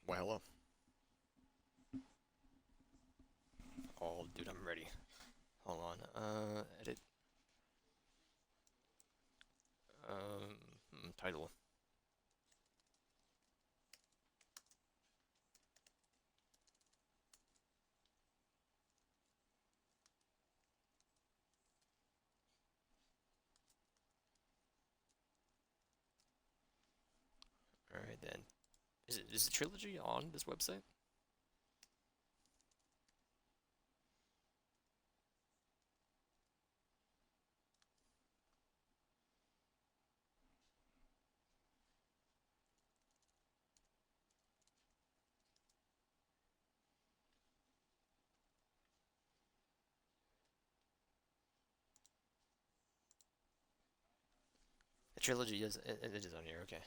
Well, hello. Oh, dude, I'm ready. Hold on. Edit. Title. All right then. Is the trilogy on this website? The trilogy is it is on here. Okay.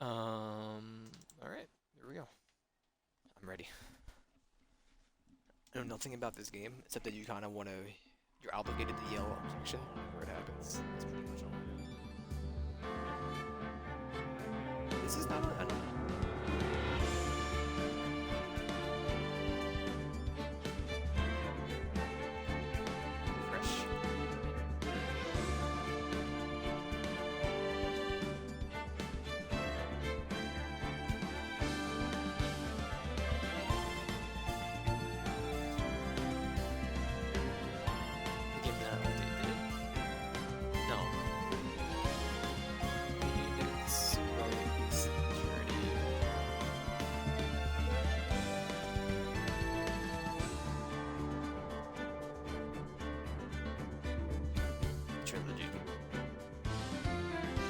All right. Here we go. I'm ready. I know nothing about this game except that you kind of want to. You're obligated to yell objection whenever it happens. That's pretty much all I know. This is not on. Fresh. The game that updated it. No. It's really security. Trilogy.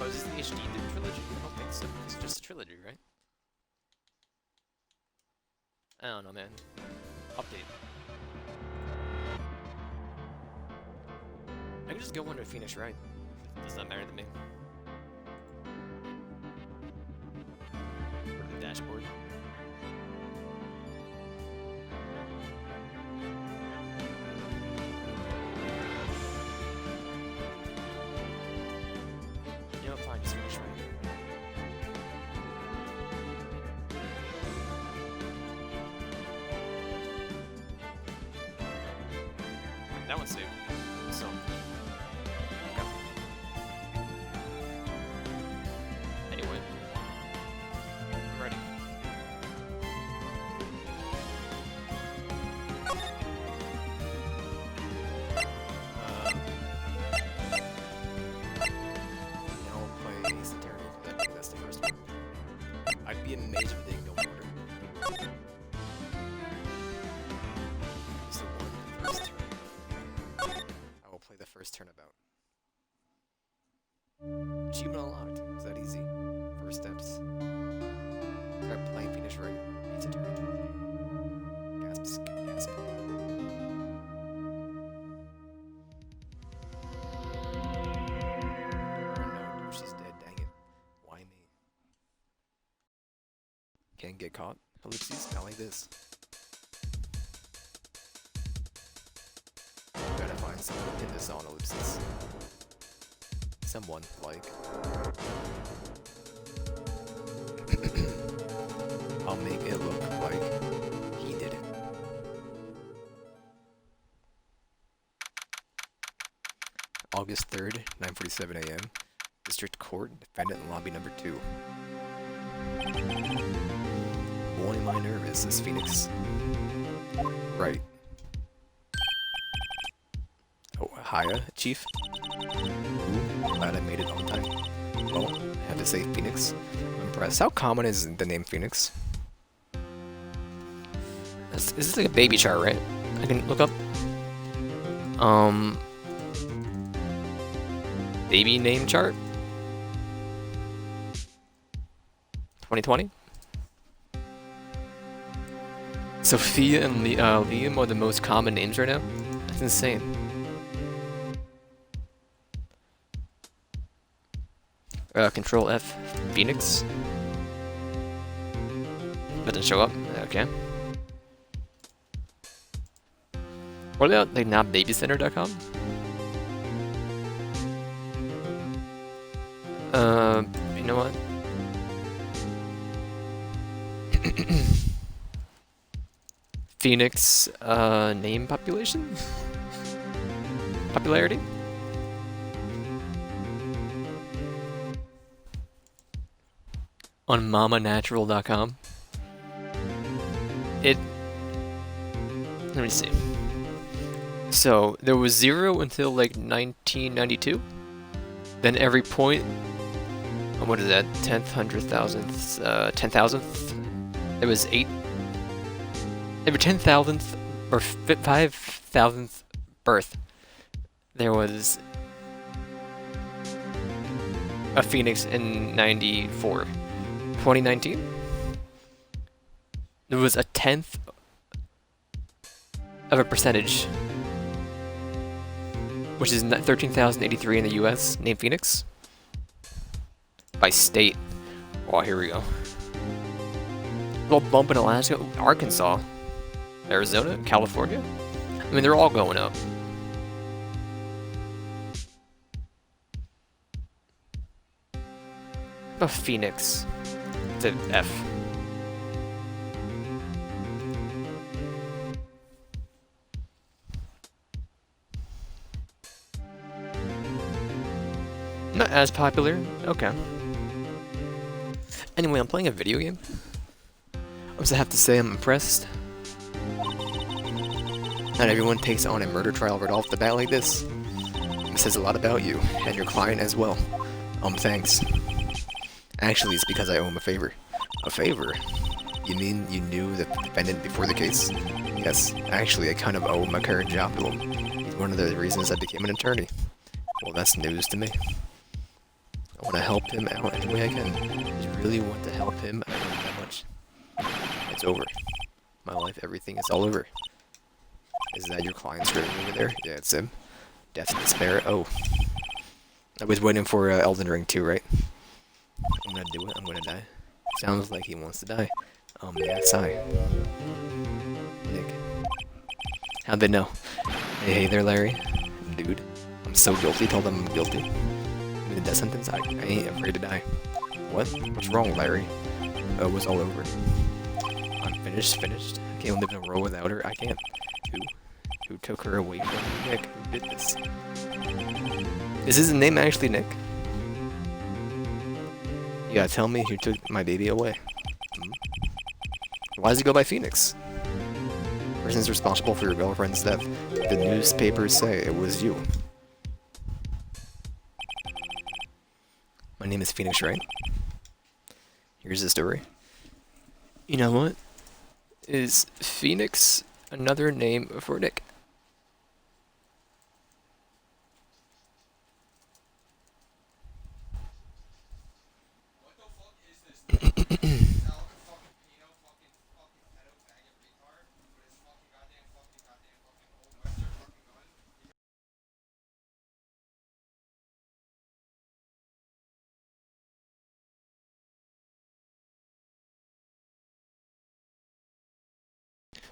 Oh, is this the HD trilogy? I don't think so. It's just a trilogy, right? I don't know, man. Update. I can just go under Phoenix Wright. Does that matter to me? Go to the dashboard. You know what? Fine, just Phoenix Wright. That one's saved. So. Okay. Anyway. I'm ready. Now we'll play Ace Attorney. That's the first one. I'd be amazed if they go order. It's the one first turn. I will play the first turnabout. Achievement unlocked. Is that easy? First steps. Start playing Phoenix Wright. Ace Attorney. Gasp. Gasp. Oh no, she's dead. Dang it. Why me? Can't get caught. Ellipses. Not like this. Gotta find someone to pin this on ellipses. Someone, like. I'll make it look like he did it. August 3rd, 9:47 a.m. District Court, defendant in lobby number 2. Boy, am I nervous, is Phoenix. Right. Oh, hiya, Chief. Ooh, glad I made it on time. Oh, I have to say Phoenix. I'm impressed. How common is the name Phoenix? Is this like a baby chart, right? I can look up. Baby name chart? 2020? Sophia and Liam are the most common names right now? That's insane. Control F, Phoenix. That didn't show up. Okay. What about like notbabycenter.com? You know what? Phoenix name population? Popularity? On mamanatural.com. Let me see. So there was 0 until like 1992. Then every point, what is that? 10th, 100,000th, 10,000th. There was 8. Every 10,000th or 5,000th birth, there was a Phoenix in 94. 2019, there was a 10th of a percentage, which is 13,083 in the US, named Phoenix. By state. Oh, here we go. Little bump in Alaska, Arkansas, Arizona, California. I mean, they're all going up. A Phoenix. It's an F. Not as popular. Okay. Anyway, I'm playing a video game. I just have to say I'm impressed. Not everyone takes on a murder trial right off the bat like this. It says a lot about you, and your client as well. Thanks. Actually, it's because I owe him a favor. A favor? You mean you knew the defendant before the case? Yes, actually I kind of owe my current job to him. He's one of the reasons I became an attorney. Well, that's news to me. I want to help him out any way I can. I just really want to help him out that much. It's over. My life, everything is all over. Is that your client screaming over there? Yeah, it's him. Death and despair. Oh. I was waiting for Elden Ring 2, right? I'm gonna do it. I'm gonna die. Sounds like he wants to die. Yeah, sigh. Nick. How'd they know? Hey there, Larry. Dude. I'm so guilty. Told them I'm guilty. With the death sentence, I ain't afraid to die. What? What's wrong, Larry? Oh, it was all over. I'm finished. I can't live in a row without her. I can't. Who took her away from me? Nick? Who did this? Is his name actually Nick? You gotta tell me who took my baby away. Why does he go by Phoenix? Person's responsible for your girlfriend's death. The newspapers say it was you. My name is Phoenix, Wright. Here's the story. You know what? Is Phoenix another name for Nick?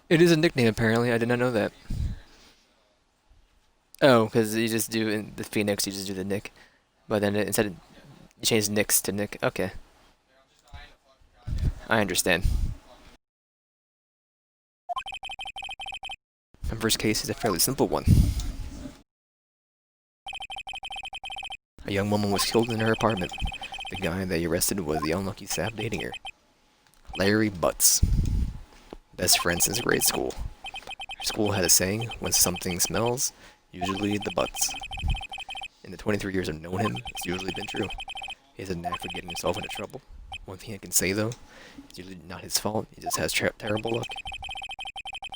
It is a nickname, apparently. I did not know that. Oh, because you just do in the Phoenix, you just do the Nick. But then instead of, you change Nix to Nick. Okay. I understand. My first case is a fairly simple one. A young woman was killed in her apartment. The guy they arrested was the unlucky sap dating her. Larry Butts. Best friend since grade school. Her school had a saying, when something smells, usually the butts. In the 23 years I've known him, it's usually been true. He has a knack for getting himself into trouble. One thing I can say though, it's usually not his fault, he just has terrible luck.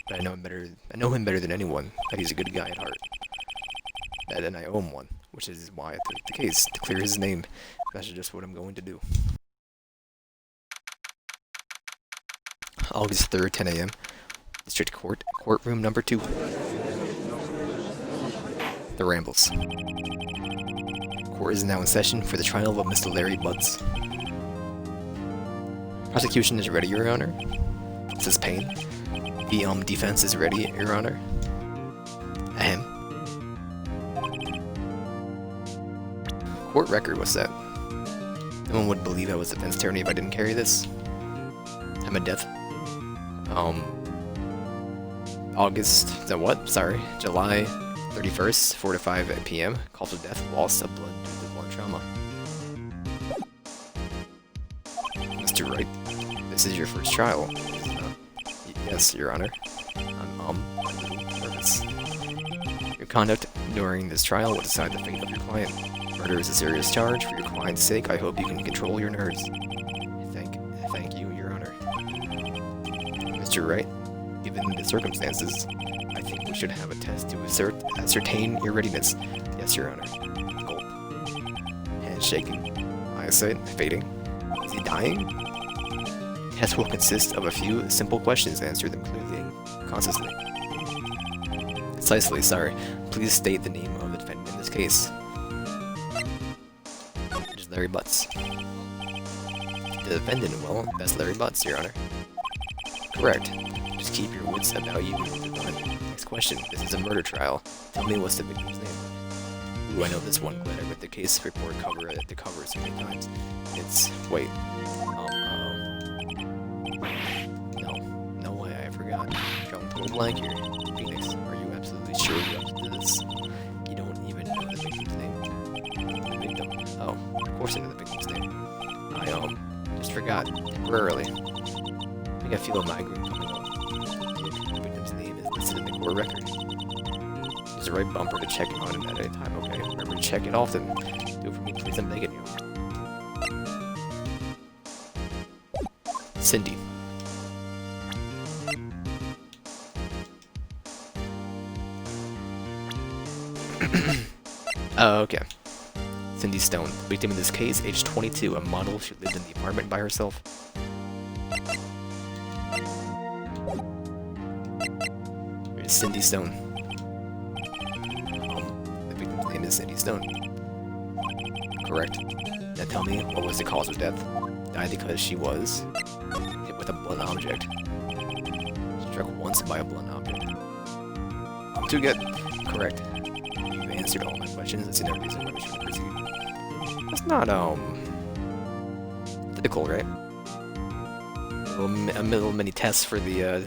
But I know him better than anyone, that he's a good guy at heart. And I owe him one, which is why I took the case, to clear his name. That's just what I'm going to do. August 3rd, 10 a.m. District Court, courtroom number 2. The Rambles. Court is now in session for the trial of Mr. Larry Butts. Prosecution is ready, Your Honor. Says Payne. The defense is ready, Your Honor. Ahem. Court record, what's that? No one would believe I was defense attorney if I didn't carry this. Time of death. July 31st, 4 to 5 p.m. Cause of death, loss of blood due to lung trauma. Mr. Wright, this is your first trial. Yes, Your Honor. I'm a little nervous. Your conduct during this trial will decide the fate of your client. Murder is a serious charge. For your client's sake, I hope you can control your nerves. Thank you, Your Honor. Mr. Wright, given the circumstances, I think we should have a test to ascertain your readiness. Yes, Your Honor. Gulp. Hands shaking. Eyesight fading. Is he dying? The test will consist of a few simple questions. Answer them clearly and concisely. Concisely, sorry. Please state the name of the defendant in this case. Just Larry Butts. The defendant, well, that's Larry Butts, Your Honor. Correct. Just keep your wits about you and move on. Next question. This is a murder trial. Tell me what's the victim's name? Ooh, I know this one. Glad I read the case report cover at the cover so many times. It's... wait. No way, I forgot. Drawing total blank here. Phoenix, are you absolutely sure you're up to this? You don't even know the victim's name? The victim? Oh, of course I know the victim's name. I, just forgot. Temporarily. I think I feel a migraine coming on. The victim's name is listed in the court record. There's a right bumper to check it on at any time, okay? Remember to check it often. Do it for me, please, I'm begging you. Cindy. Okay. Cindy Stone, the victim in this case, age 22, a model. She lived in the apartment by herself. Here's Cindy Stone. The victim's name is Cindy Stone. Correct. Now tell me, what was the cause of death? Died because she was hit with a blunt object. Struck once by a blunt object. Too good. Correct. You've answered all my questions. I see no reason why we should proceed. That's not, typical, right? A little mini test for the,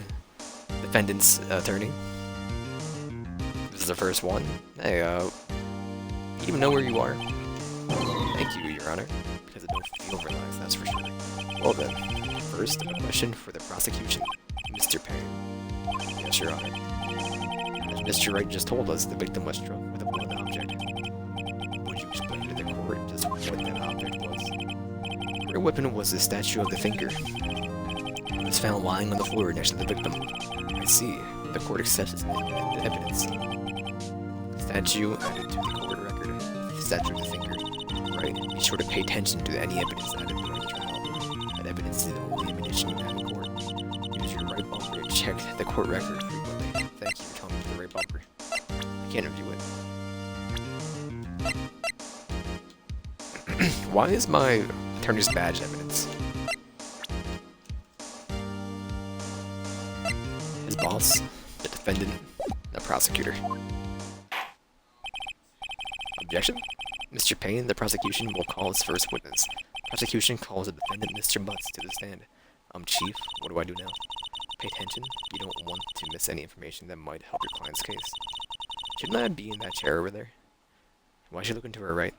defendant's attorney. This is the first one. Hey, you even know where you are? Thank you, Your Honor. Because I don't feel relaxed, that's for sure. Well then, first, a question for the prosecution. Mr. Payne. Yes, Your Honor. As Mr. Wright just told us, the victim was struck with a blunt object. Would you explain to the court just what that object was? Her weapon was the statue of the thinker. It was found lying on the floor next to the victim. I see. The court accepts the evidence. Statue added to the court record. The statue of the thinker. Right. Be sure to pay attention to any evidence added during the trial. That evidence is the only ammunition you have in court. Use your right bumper to check the court record frequently. Thank you for telling me the right bumper. I can't review it. Why is my attorney's badge evidence? His boss, the defendant, the prosecutor. Objection? Mr. Payne, the prosecution will call its first witness. Prosecution calls the defendant, Mr. Butts, to the stand. Chief, what do I do now? Pay attention. You don't want to miss any information that might help your client's case. Shouldn't I be in that chair over there? Why is she looking to her right?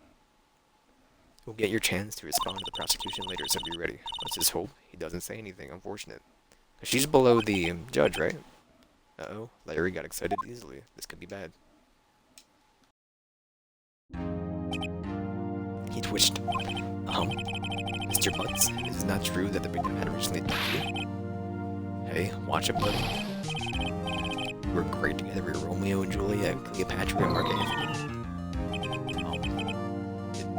You'll get your chance to respond to the prosecution later, so be ready. Let's just hope he doesn't say anything unfortunate. Because she's below the judge, right? Uh-oh, Larry got excited easily. This could be bad. He twitched. Mr. Butts, it is not true that the victim had originally attacked you. Hey, watch it, buddy. We were great together. We were Romeo and Juliet, Cleopatra, and Mark Antony.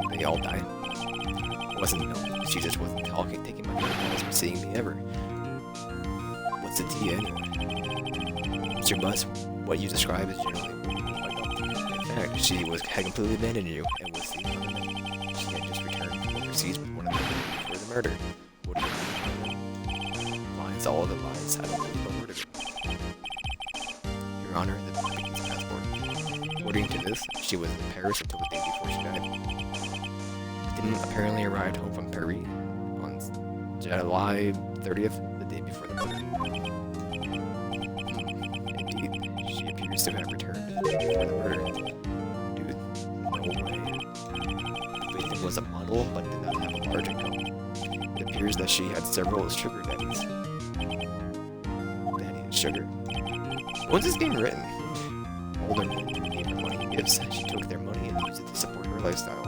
Did they all die? It wasn't, no. She just wasn't talking, taking my calls, or seeing me ever. What's the tea anyway? Mr. Butts, what you describe is generally what you mean by dumb. In fact, she had completely abandoned you and was seeing other men. She had just returned from overseas with one of them before the murder. What do you mean? Lies, all of the lies. I don't believe a word of it. Your Honor, the victim's passport. According to this, she was in Paris until the day before she died. The victim apparently arrived home from Paris on July 30th, the day before the murder. Indeed, she appears to have returned before the murder. Dude, no way. The victim was a model, but did not have a large income. It appears that she had several sugar daddies. Daddy and sugar. When's this game written? Older men gave her money and gifts. She took their money and used it to support her lifestyle.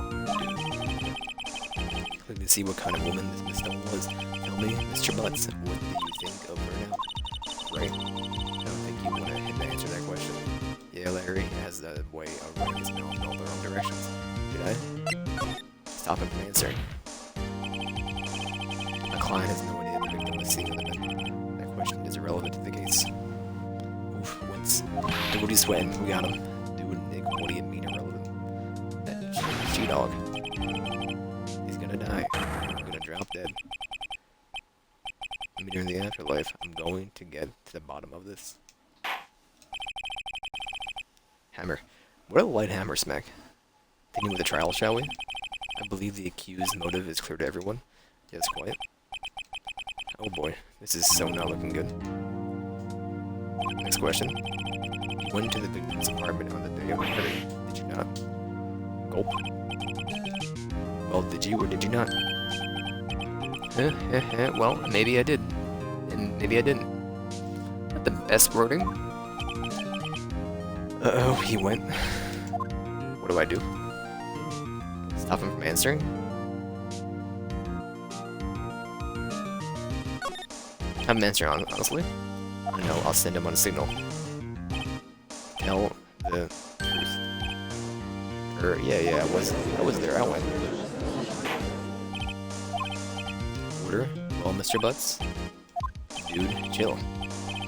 Click to see what kind of woman this Miss Stone was. Tell me, Mr. Butts, what do you think of her now? Right. I don't think you want to answer that question. Yeah, Larry has a way of running his mouth in all the wrong directions. Did I? Stop him from answering. My client has no idea the victim was seeing other men. That question is irrelevant to the case. Oof, wince. Dude, what are you sweating? We got him. Dude, Nick, what do you mean irrelevant? That she-dog. He's gonna die. I'm gonna drop dead. Maybe during the afterlife, I'm going to get to the bottom of this. Hammer. What a light hammer smack. Thinking with the trial, shall we? I believe the accused's motive is clear to everyone. Yes, quite. Oh boy, this is so not looking good. Next question. You went to the victim's apartment on the day of the murder, did you not? Gulp. Well, did you or did you not? Well, maybe I did. And maybe I didn't. Not the best wording. Uh-oh, he went. What do I do? Stop him from answering? I'm answering, honestly. I don't know, I'll send him on a signal. Tell the truth. Yeah, I was there, I went. Order? Well, Mr. Butts? Dude, chill.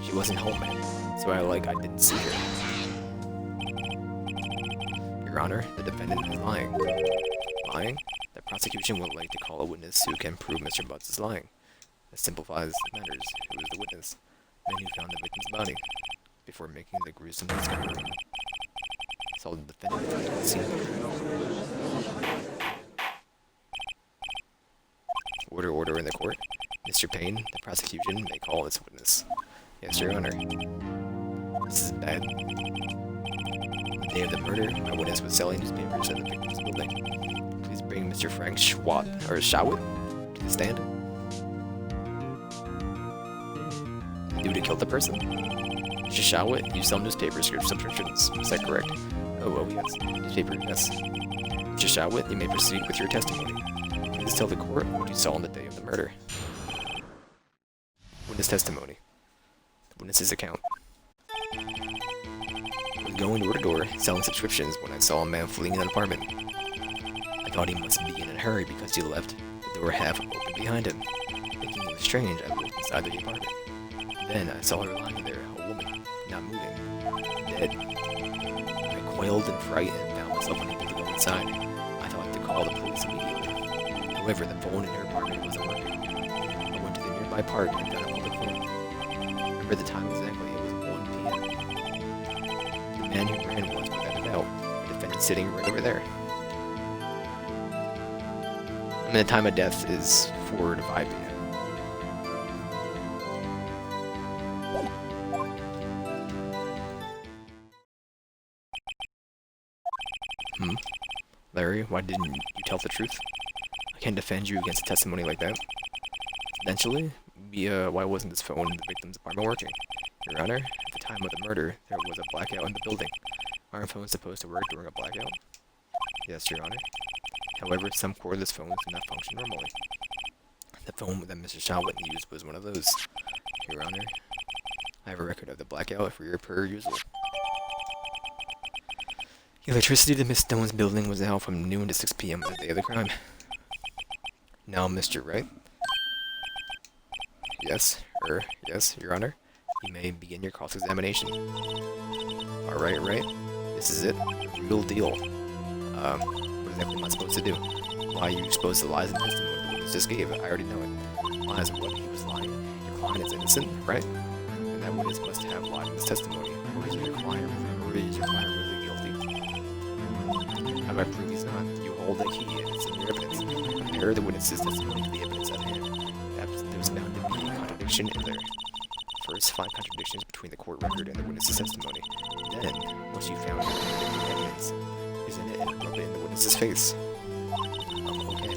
She wasn't home, man. So I didn't see her. Your Honor, the defendant is lying. Lying? The prosecution would like to call a witness who can prove Mr. Butts is lying. That simplifies matters. Who is the witness? Man who found the victim's body before making the gruesome discovery. Saw the defendant from the scene. Order in the court. Mr. Payne, the prosecution may call its witness. Yes, Your Honor. This is bad. On the day of the murder, my witness was selling newspapers at the victim's building. Please bring Mr. Frank Shawit to the stand. The dude who killed the person? Mr. Shawit, you sell newspaper subscriptions. Is that correct? Oh, yes. Newspaper, yes. Mr. Shawit, you may proceed with your testimony. Please tell the court what you saw on the day of the murder. Witness testimony. The witness's account. I was going door to door, selling subscriptions when I saw a man fleeing an apartment. I thought he must be in a hurry because he left the door half open behind him. Thinking it was strange, I looked inside the apartment. Then I saw her lying there, a woman, not moving, dead. I quailed in fright and found myself unable to go inside. I thought to call the police immediately. However, the phone in her apartment wasn't working. I went to the nearby park and got a public phone. Remember the time exactly, it was 1 p.m. The man who ran was without a doubt, the defendant sitting right over there. And the time of death is 4 to 5 p.m. Larry, why didn't you tell the truth? I can't defend you against a testimony like that. Eventually, why wasn't this phone in the victim's apartment working? Your Honor, at the time of the murder, there was a blackout in the building. Aren't phones supposed to work during a blackout? Yes, Your Honor. However, some cordless phones do not function normally. The phone that Mr. Shawit used was one of those. Your Honor, I have a record of the blackout for your per usual. Electricity to Miss Stone's building was out from noon to 6 p.m. on the day of the crime. Now, Mr. Wright? Yes, Your Honor. You may begin your cross-examination. Alright, Wright. This is it. Real deal. What exactly am I supposed to do? Why are you exposed to lies and testimony the witness just gave? I already know it. Lies of what he was lying. Your client is innocent, right? And that witness must have lied in his testimony. Or is your client really guilty? How do I prove he's not? You hold the key and it's in your evidence. Compare the witness's testimony to the evidence at hand. Perhaps there's bound to be a contradiction. contradiction in there. First, find contradictions between the court record and the witness's testimony. Then, once you found evidence, present it and rub it in the witness's face. Okay.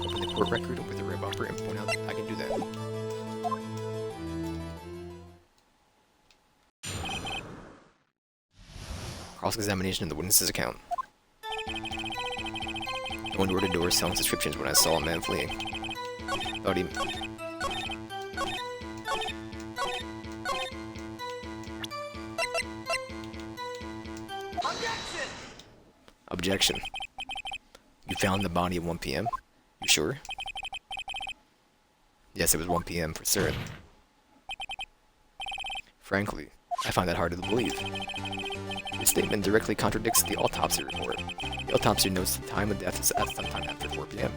Open the court record with a red bumper and point out that I can do that. Cross-examination of the witness's account. I went door to door selling subscriptions when I saw a man fleeing. Thought he... Objection. You found the body at 1 p.m.? You sure? Yes, it was 1 p.m. for certain. Frankly, I find that hard to believe. Your statement directly contradicts the autopsy report. The autopsy notes the time of death is at sometime after 4 p.m.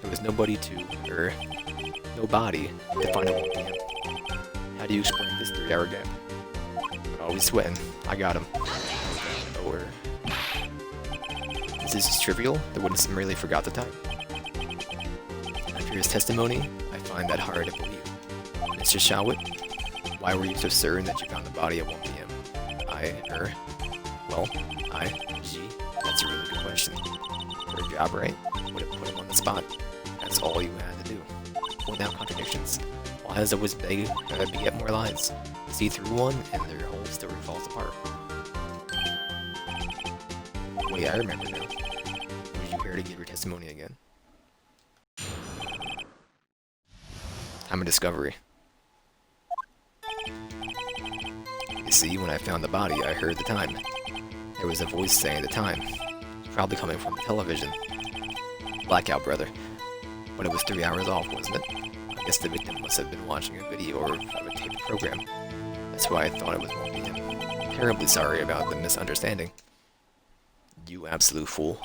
There was no body to find at 1 p.m. How do you explain this 3-hour gap? Always sweating. I got him. Or... Is this trivial? The witness merely forgot the time. After his testimony, I find that hard to believe. Mr. Shawit, why were you so certain that you found the body at 1 p.m.? Gee, that's a really good question. For a job, right? Would have put him on the spot. That's all you had to do. Point out contradictions. Lies always beget more lies. See through one, and their whole story falls apart. Wait, I remember now. Were you here to give your testimony again? Time of discovery. You see, when I found the body, I heard the time. There was a voice saying the time. Probably coming from the television. Blackout, brother. But it was 3 hours off, wasn't it? I guess the victim must have been watching a video or a taped program. That's why I thought it was 1 p.m. Terribly sorry about the misunderstanding. You absolute fool.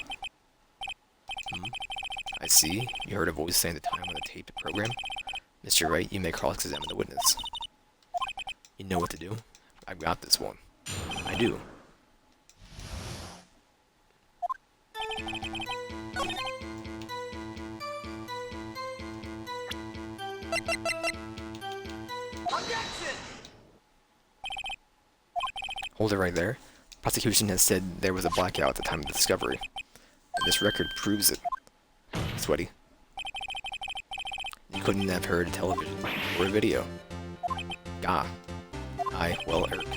I see. You heard a voice saying the time on the taped program? Mr. Wright, you may cross-examine the witness. You know what to do. I've got this one. I do. Hold it right there. Prosecution has said there was a blackout at the time of the discovery. And this record proves it. Sweaty. You couldn't have heard television or a video. Gah. Well, Eric.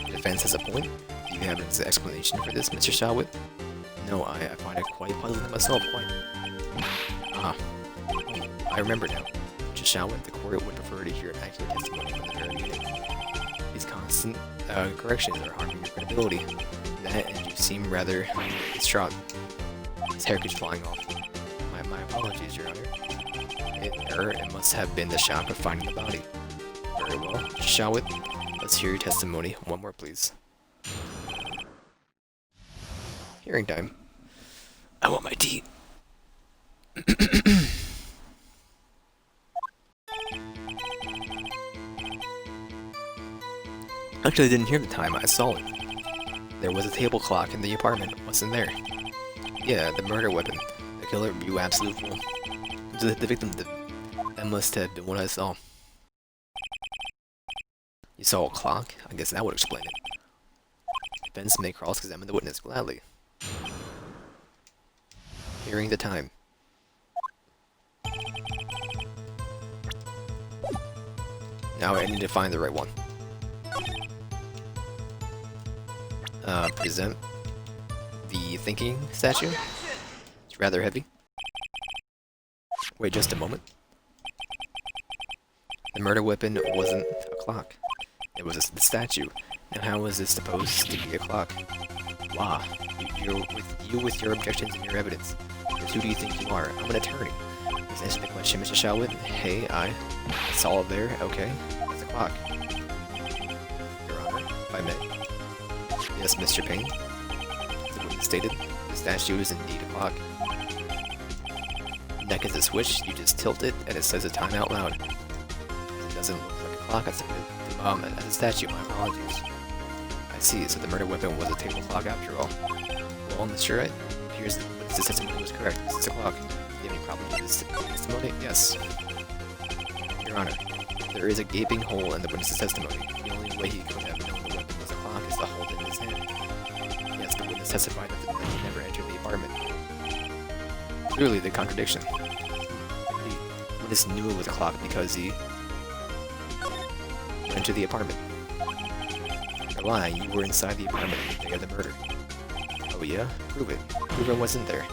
The defense has a point. Do you have an explanation for this, Mr. Shawit? No, I find it quite puzzling myself, I remember now. Mr. Shawit, the court would prefer to hear an accurate testimony from the very beginning. These constant corrections are harming your credibility. That, and you seem rather distraught. His hair keeps flying off. My apologies, Your Honor. It must have been the shock of finding the body. Very well. Shawit, let's hear your testimony. One more, please. Hearing time. I want my tea. Actually, I didn't hear the time. I saw it. There was a table clock in the apartment. Wasn't there? Yeah, the murder weapon. The killer, you absolute fool. The victim, that must have been what I saw. You saw a clock? I guess that would explain it. Defense may cross-examine the witness gladly. Hearing the time. Now I need to find the right one. Present the thinking statue. It's rather heavy. Wait just a moment. The murder weapon wasn't a clock. It was the statue. Now how was this supposed to be a clock? Wow. You with your objections and your evidence. Because who do you think you are? I'm an attorney. Let's answer the question, Mr. Shawit. Hey, it's all there. Okay. It's a clock. Your Honor, if I may. Yes, Mr. Payne. As the witness stated, the statue is indeed a clock. Neck is a switch, you just tilt it, and it says the time out loud. It doesn't look like a clock, as a statue, my apologies. I see, so the murder weapon was a table clock after all. Well, Mr. Wright, here's the witness's testimony was correct. This is a clock. Do you have any problem with this testimony? Yes. Your Your Honor, there is a gaping hole in the witness's testimony. The only way he could have known the weapon was a clock is to hold it in his hand. Yes, the witness testified that he never entered the apartment. Clearly, the contradiction. The witness knew it was a clock because he went to the apartment. You're lying. You were inside the apartment on the day of the murder. Oh yeah? Prove it. Prove it wasn't there.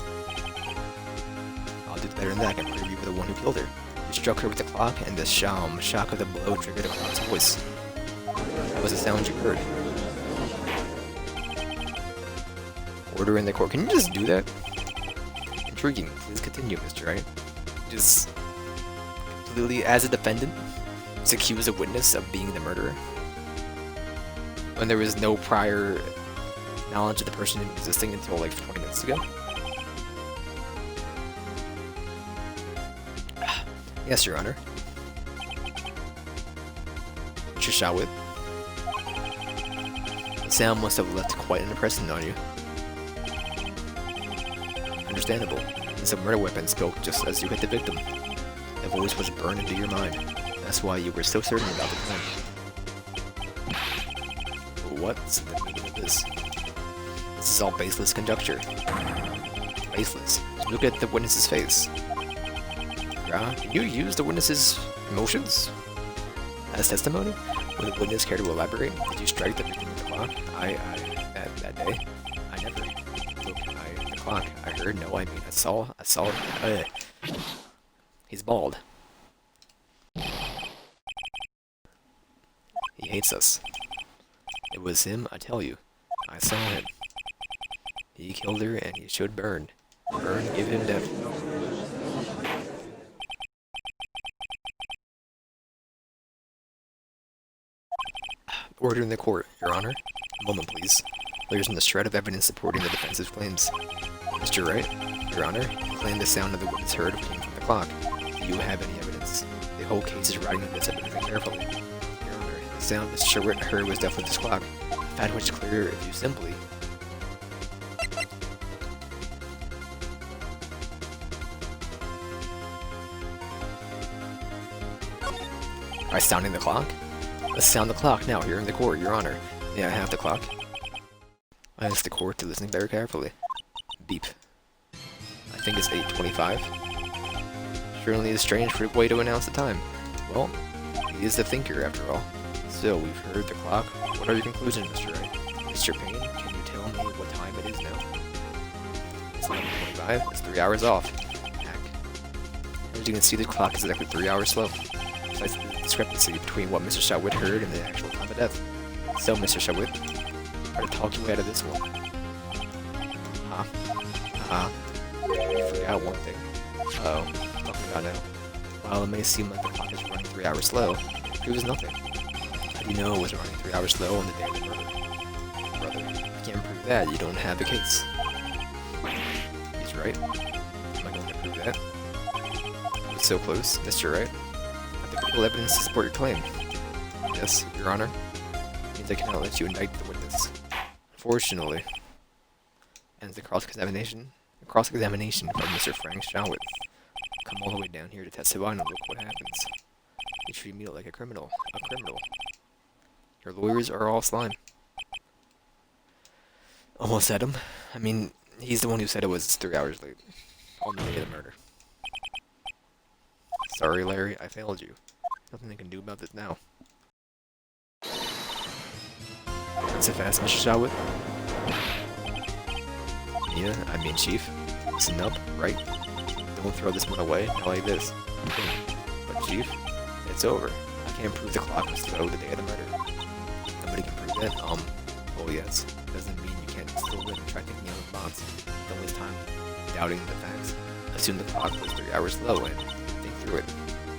I'll do better than that. I can prove you were the one who killed her. You struck her with the clock, and the shock of the blow triggered the clock's voice. That was the sound you heard. Order in the court. Can you just do that? Intriguing. Please continue, Mr. Wright. Just completely, as a defendant, just accuse a witness of being the murderer when there was no prior knowledge of the person existing until like 20 minutes ago. Yes, Your Honor. Mr. Shawit. The sound must have left quite an impression on you. Understandable. It's a murder weapon spoke just as you hit the victim. The voice was burned into your mind. That's why you were so certain about the crime. What's the meaning of this? This is all baseless conjecture. Baseless. Look at the witness's face. Can you use the witness's emotions as testimony? Would the witness care to elaborate? Did you strike the victim with the clock? That day? I never. Look, the clock. I heard, no, I mean, I saw, He's bald. He hates us. It was him, I tell you. I saw him. He killed her, and he should burn. Burn, give him death. Order in the court, Your Honor. A moment, please. There's a shred of evidence supporting the defense's claims. Mr. Wright, Your Honor, you claim the sound of the witness heard came from the clock. Do you have any evidence? The whole case is riding on this evidence carefully. Your Honor, the sound Mr. Wright heard was definitely this clock. That was clearer if you simply... By sounding the clock? Let's sound the clock now, here in the court, Your Honor. May I have the clock? I ask the court to listen very carefully. Beep. I think it's 8:25. Surely a strange way to announce the time. Well, he is the thinker, after all. So, we've heard the clock. What are your conclusions, Mr. Wright? Mr. Payne, can you tell me what time it is now? It's 9:25. It's 3 hours off. Heck. As you can see, the clock is exactly 3 hours slow. Besides the discrepancy between what Mr. Shawit heard and the actual time of death. So, Mr. Shawit, try to talk you out of this one. You forgot one thing. Uh-oh. Talking about now. While it may seem like the clock is running 3 hours slow, it was nothing. How do you know it was running 3 hours slow on the day of the murder? Brother, if you can't prove that, you don't have a case. He's right. Am I going to prove that? It's so close, Mr. Wright. Physical evidence to support your claim. Yes, Your Honor. It means I cannot let you indict the witness. Unfortunately. Ends the cross-examination. Cross-examination from Mr. Frank Shawit. Come all the way down here to testify and look what happens. You treat me like a criminal. A criminal. Your lawyers are all slime. Almost said him. I mean, he's the one who said it was 3 hours late. On the day of the murder. Sorry, Larry, I failed you. Nothing I can do about this now. That's a fast, Mr. Shawit. Yeah, I mean, Chief. Listen up, right? Don't throw this one away, not like this. But Chief, it's over. I can't prove the clock was slow the day of the murder. Nobody can prove that. Well, yes. Doesn't mean you can't still live and try thinking out of the box. Don't waste time doubting the facts. Assume the clock was 3 hours slow and think through it.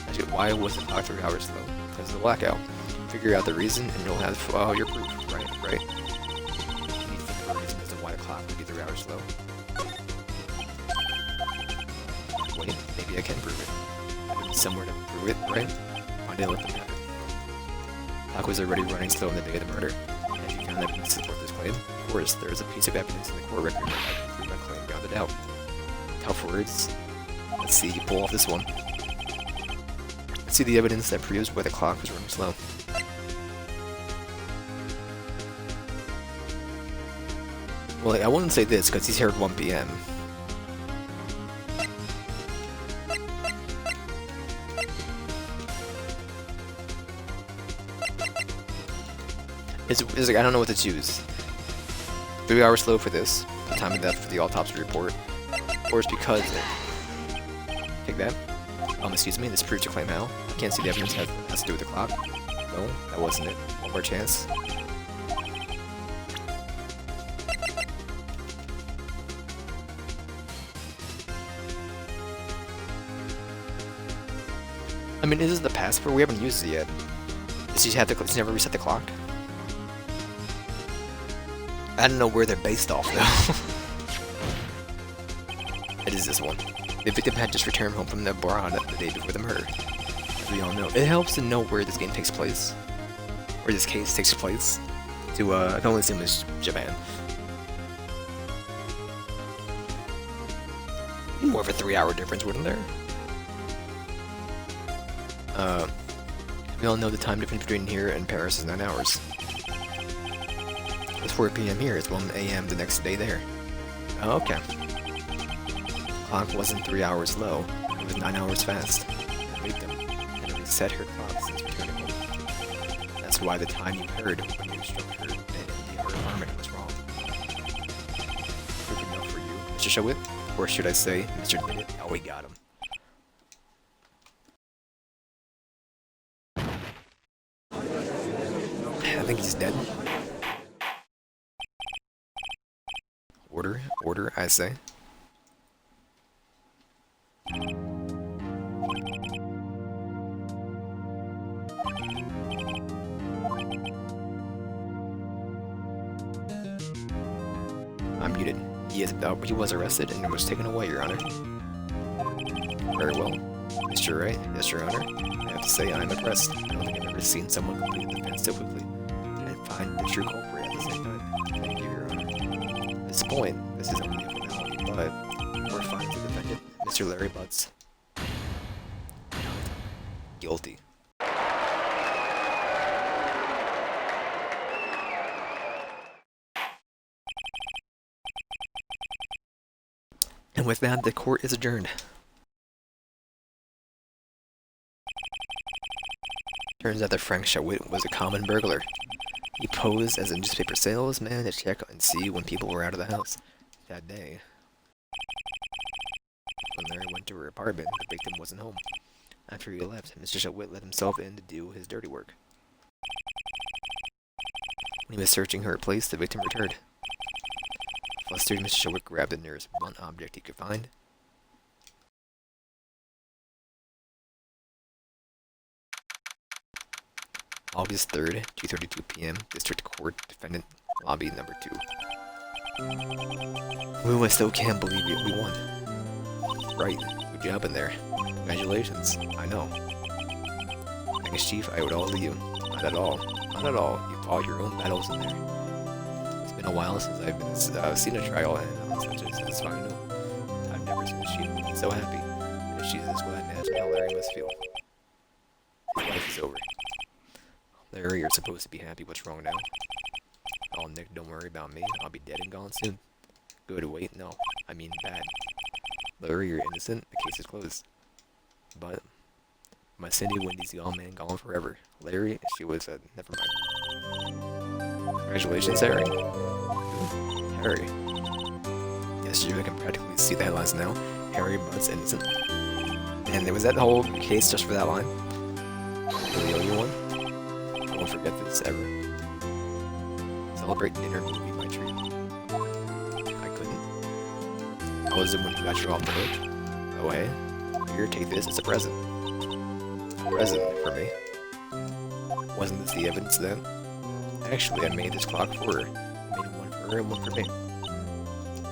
Actually, why was the clock 3 hours slow? Because of the blackout. Figure out the reason and you'll have your proof. Right? You need to think of a reason as to why the clock would be 3 hours slow. Wait, maybe I can prove it. There is somewhere to prove it, right? Why did I let them have it? The clock was already running slow on the day of the murder. And if you found evidence to support this claim, of course, there is a piece of evidence in the court record that I can prove my claim beyond a doubt. Tough words. Let's see you pull off this one. See the evidence that proves why the clock was running slow. Well, I wouldn't say this because he's here at 1 p.m. It's like, I don't know what to choose. 3 hours slow for this, the time of death for the autopsy report, or it's because take that. Excuse me, this proves your claim how. I can't see the evidence has to do with the clock. No, that wasn't it. One more chance. I mean, this is the passport. We haven't used it yet. Does he have to? Does he never reset the clock? I don't know where they're based off though. It is this one. The victim had just returned home from abroad the day before the murder. As we all know, it helps to know where this game takes place, where this case takes place. To I can only assume it's Japan. More of a 3-hour difference, wouldn't there? We all know the time difference between here and Paris is 9 hours. It's 4 p.m. here, it's 1 a.m. the next day there. Oh, okay. Clock wasn't 3 hours low, it was 9 hours fast. The victim had reset her clock since returning home. That's why the time you heard when you struck her in the apartment was wrong. Good enough for you, Mr. Showit? Or should I say, Mr. Did It? Oh, we got him. I think he's dead. Order, I say. I'm muted. He was arrested and was taken away, Your Honor. Very well. Mr. Wright, yes, Your Honor. I have to say I'm impressed. I don't think I've ever seen someone complete the defense so quickly and find the true culprit at the same time. Thank you, Your Honor. At this point, this is only a formality, but we're fine with the defendant, Mr. Larry Butts. Guilty. And with that, the court is adjourned. Turns out that Frank Shawit was a common burglar. He posed as a newspaper salesman to check and see when people were out of the house. That day, when Larry went to her apartment, the victim wasn't home. After he left, Mr. Shawit let himself in to do his dirty work. When he was searching her place, the victim returned. Flustered, Mr. Shawit grabbed the nearest blunt object he could find. August 3rd, 2:32 p.m., District Court, Defendant, Lobby Number 2. Ooh, I still can't believe it. We won. Right. Good job in there. Congratulations. I know. Thanks, Chief. I owe it all to you. Not at all. Not at all. You fought your own battles in there. It's been a while since I've seen a trial and on such a satisfying note. I've never seen a chief so happy. And if she's this way, I imagine how Larry must feel. His life is over. Larry, you're supposed to be happy. What's wrong now? Oh, Nick, don't worry about me. I'll be dead and gone soon. Good, wait, no. I mean bad. Larry, you're innocent. The case is closed. But my Cindy Wendy's the all man gone forever. Larry, she was never mind. Congratulations, Harry. Harry. Yes, you can practically see the headlines now. Harry Butt's innocent. And there was that whole case just for that line. Really owe you one? I won't forget this ever. Celebrate dinner and be my treat. I couldn't. How was it when you got you off the hook? Oh hey, here, take this, it's a present. A present for me. Wasn't this the evidence then? Actually, I made this clock for her. I made one for her and one for me.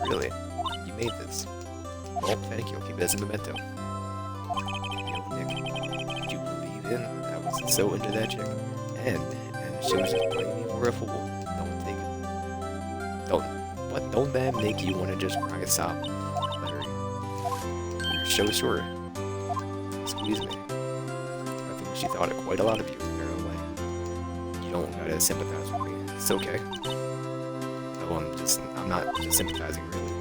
Really? You made this? Well, thank you, I'll keep it as a memento. You know, Nick, did you believe in? I was so into that chick. And she was just playing me for a fool. Don't take it. Don't that make you want to just cry a sob? Larry, you're so sure. Squeeze me. I she thought quite a lot of you in her own way. You don't gotta sympathize with me. It's okay. Oh, I'm not just sympathizing, really.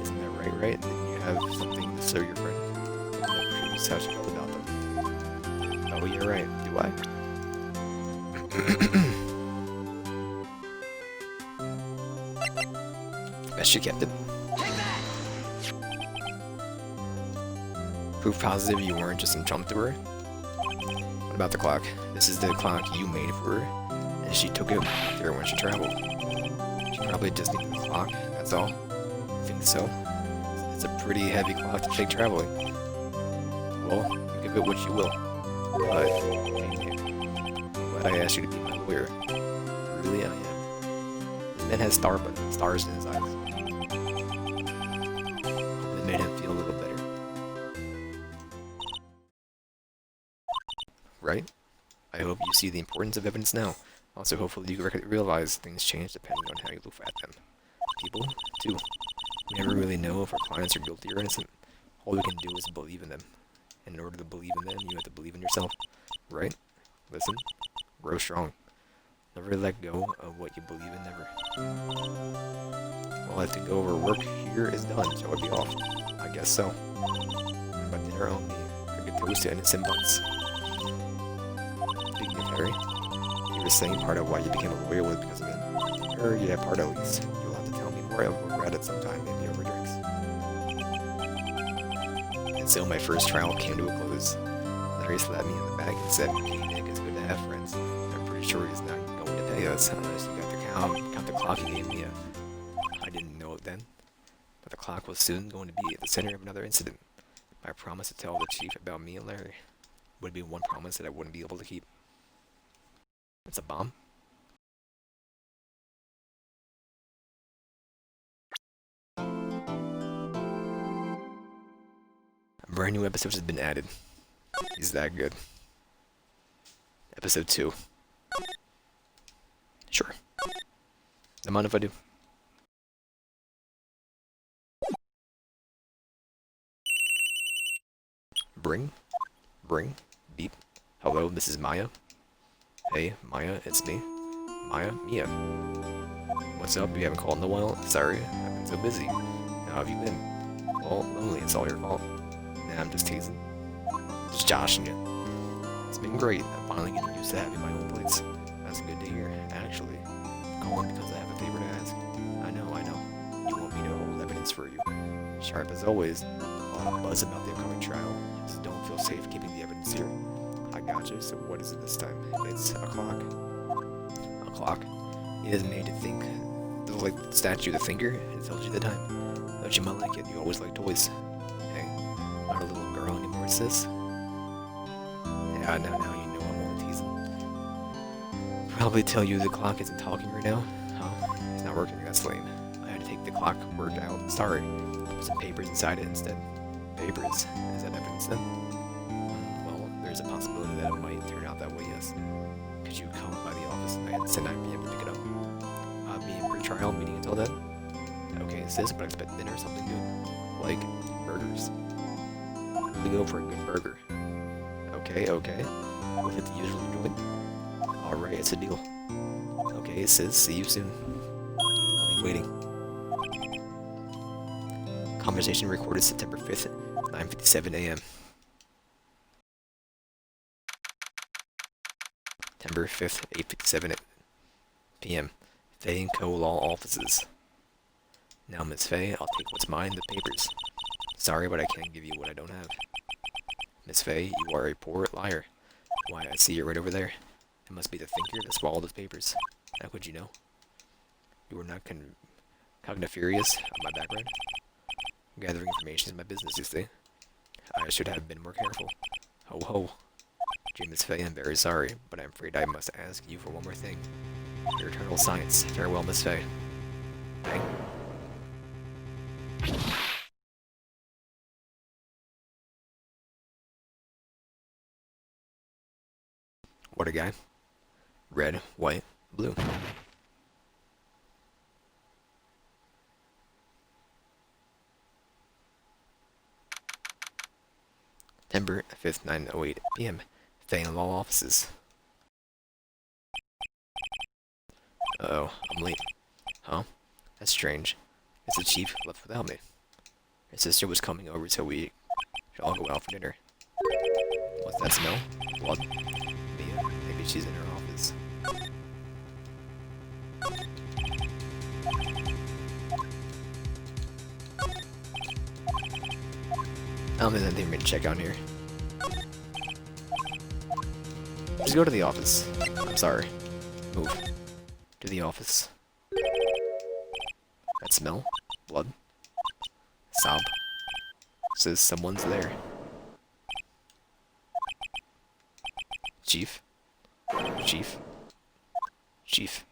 Isn't that right, right? Then you have something to show your friend. That proves how she felt about them. Oh, you're right. Do I? Best she kept it. Proof positive you weren't just in chump to her? What about the clock? This is the clock you made for her, and she took it with her when she traveled. She probably just needed the clock, that's all. Think so? It's a pretty heavy clock to take traveling. Well, give it what you will. But, I'm glad I asked you to be my lawyer. Really, I am. This man has stars in his eyes. Hope it made him feel a little better. Right? I hope you see the importance of evidence now. Also, hopefully you realize things change depending on how you look at them. People, too. We never really know if our clients are guilty or innocent. All we can do is believe in them. And in order to believe in them, you have to believe in yourself. Right? Listen. Grow strong. Never let go of what you believe in, never. Well, I think over work here is done, so I'll be off. I guess so. But dinner only. Cricket toast to innocent buns. Dignitary. You were saying part of why you became a lawyer was because of it. Or yeah, part at least. You'll have to tell me more about it sometime, maybe over drinks. And so my first trial came to a close. Larry slapped me in the back and said, "Hey Nick, it's good to have friends. I'm pretty sure he's not going to pay us unless you got the clock he gave me." I didn't know it then, but the clock was soon going to be at the center of another incident. My promise to tell the chief about me and Larry would be one promise that I wouldn't be able to keep. It's a bomb. A brand new episode has been added. Is that good? Episode 2. Sure. Don't mind if I do. Bring, beep. Hello, this is Maya. Hey, Maya, it's me. Mia. What's up? You haven't called in a while? Sorry, I've been so busy. How have you been? Well, lonely, it's all your fault. Nah, I'm just teasing. Just joshing you. It's been great. I'm finally getting used to having my own place. That's good to hear. Actually, I'm calling because I have a favor to ask. I know. You want me to hold evidence for you. Sharp as always. A lot of buzz about the upcoming trial. Just don't feel safe keeping the evidence here. I gotcha, so what is it this time? It's a clock. A clock? It is made to think. Like the statue, the finger, it tells you the time. Thought you might like it, you always like toys. Hey, not a little girl anymore, sis. Yeah, now you know I'm only teasing. Probably tell you the clock isn't talking right now. Oh, it's not working, that's lame. I had to take the clock work out. Sorry. Put some papers inside it instead. Papers? Is that evidence then? Well, there's a possibility that it might turn out that way, yes. Could you come by the office tonight at 9 p.m. to pick it up? I'll be in pre-trial meeting until then. Okay, sis, but I expect dinner or something good. Like burgers. We go for a good burger. Okay. We'll hit the usual joint. Alright, it's a deal. Okay, sis, see you soon. I'll be waiting. Conversation recorded September 5th, 9:57 a.m. September 5th, 8:57 p.m. Fay and Co. Law Offices. Now, Miss Fay, I'll take what's mine, the papers. Sorry, but I can't give you what I don't have. Miss Fay, you are a poor liar. Why, I see you're right over there. It must be the thinker that swallowed those papers. How could you know? You are not cognifurious of my background? Gathering information is my business, you see. I should have been more careful. Ho ho. Dear Miss Fay, I'm very sorry, but I'm afraid I must ask you for one more thing. Your eternal science. Farewell, Miss Fay. Bang. What a guy. Red, white, blue. September 5th, 9:08 p.m. Staying in law offices. Uh-oh, I'm late. Huh? That's strange. Guess the chief left without me. His sister was coming over, so we should all go out for dinner. What's that smell? Blood? Mia? Maybe she's in her office. I don't think there's anything to check out here. Just go to the office. I'm sorry. Move. To the office. That smell? Blood? Sob? Says someone's there. Chief? Chief? Chief?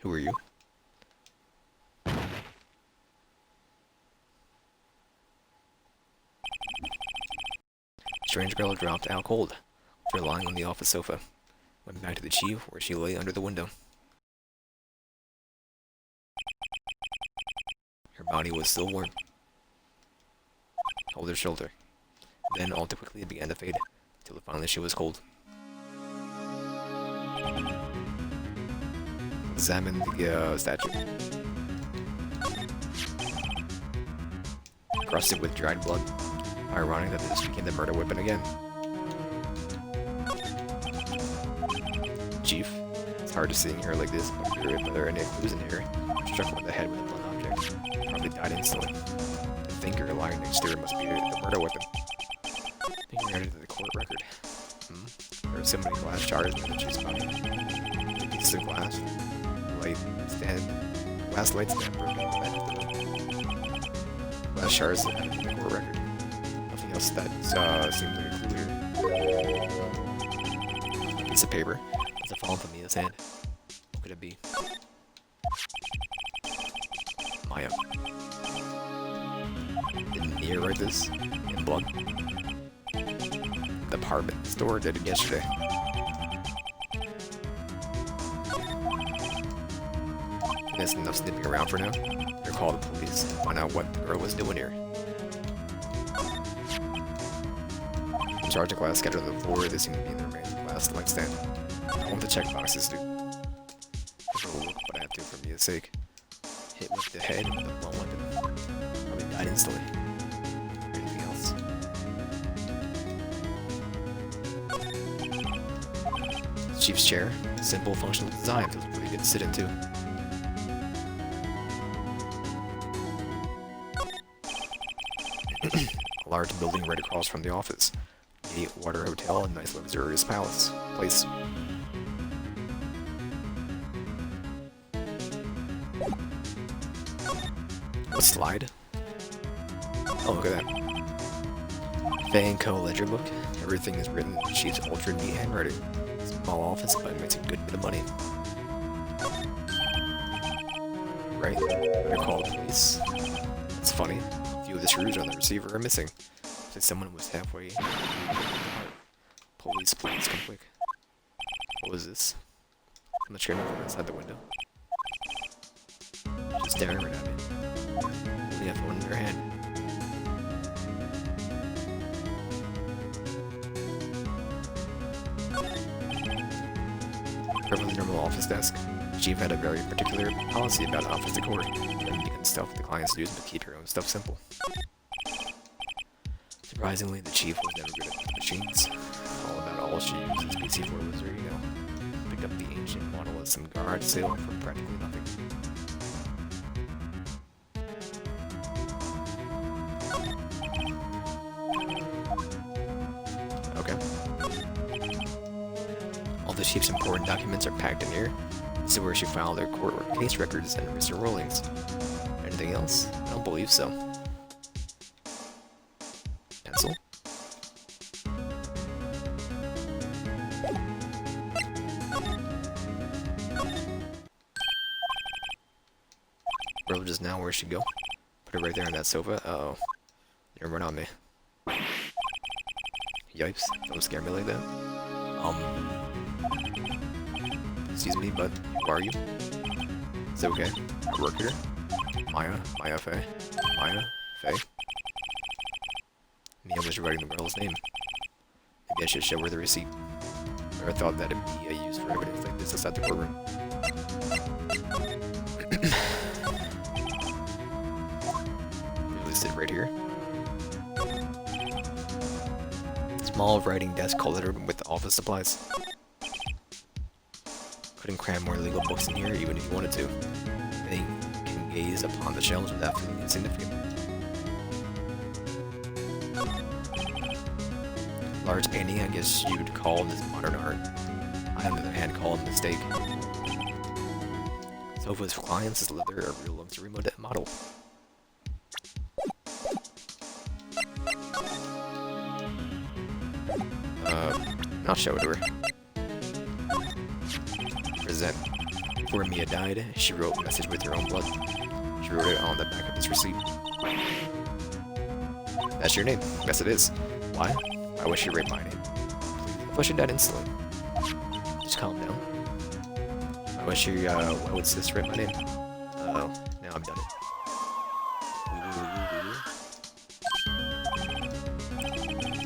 Who are you? Strange girl dropped out cold, after lying on the office sofa. Went back to the chief, where she lay under the window. Her body was still warm. Hold her shoulder. Then, all too quickly, it began to fade, till finally she was cold. Examine the statue. Crusted with dried blood. Ironic that this became the murder weapon again. Chief, it's hard to seeing her like this, but curious whether there are any clues in here. Struck her in the head with a blunt object. Probably died instantly. The finger lying next to her must be the murder weapon. Being added to the court record. There are so many glass shards in the chief's body. Pieces of glass. Glass light stand broken in the back of the room. Glass shards added to the court record. Nothing else that seems like a clue here. Piece of paper. It's a fallen from Mia's hand. What could it be? Maya. Didn't Mia write this? In blood? The department store did it yesterday. There's enough sniffing around for now. They'll call the police and find out what the girl was doing here. In charge of glass scattered on the floor, they seem to be in the remains of glass light stand. I want the check boxes, dude. Look, but I have to for Mia's sake. Hit with the head with the blunt weapon. Probably died instantly. Or anything else. The chief's chair. Simple, functional design. Feels pretty good to sit into. A large building right across from the office. Gate, water, hotel, and nice luxurious place. A slide? Oh, look at that. Fang Co. ledger book. Everything is written in the chief's ultra neat handwriting. Small office, but it makes a good bit of money. Right? Better call the police. It's funny. A few of the screws on the receiver are missing. Said someone was halfway. Police, please, come quick. What was this? Someone screaming from inside the window. She's staring right at me. Holding a phone in her hand. Perfectly normal office desk. The chief had a very particular policy about office decor. And stuff the clients use, but keep her own stuff simple. Surprisingly, the chief was never good at the machines. All about all she used his PC for was her email. Picked up the ancient model at some garage sale for practically nothing. Okay. All the chief's important documents are packed in here. This is where she filed her court case records and Mr. Rollings. Anything else? I don't believe so. Pencil? Bro, just now, where'd she go? Put it right there on that sofa. Uh-oh. You're run on me. Yipes. Don't scare me like that. Excuse me, but who are you? Is it okay? I work here? Maya Faye. Maya Faye. Mia was writing the girl's name. Maybe I should show her the receipt. Never thought that it'd be used for evidence like this outside the courtroom. We'll sit right here. Small writing desk littered with office supplies. Couldn't cram more legal books in here even if you wanted to. They can gaze upon the shelves without feeling insignificant. Large painting, I guess you'd call this modern art. I, on the other hand, call it a mistake. Sofas for clients is leather, a real luxury model. I'll show it to her. Present. Before Mia died, she wrote a message with her own blood. She wrote it on the back of this receipt. That's your name. Yes, it is. Why? Why would she write my name? Why she died instantly? Just calm down. Why would sis write my name? Oh, now I've done it.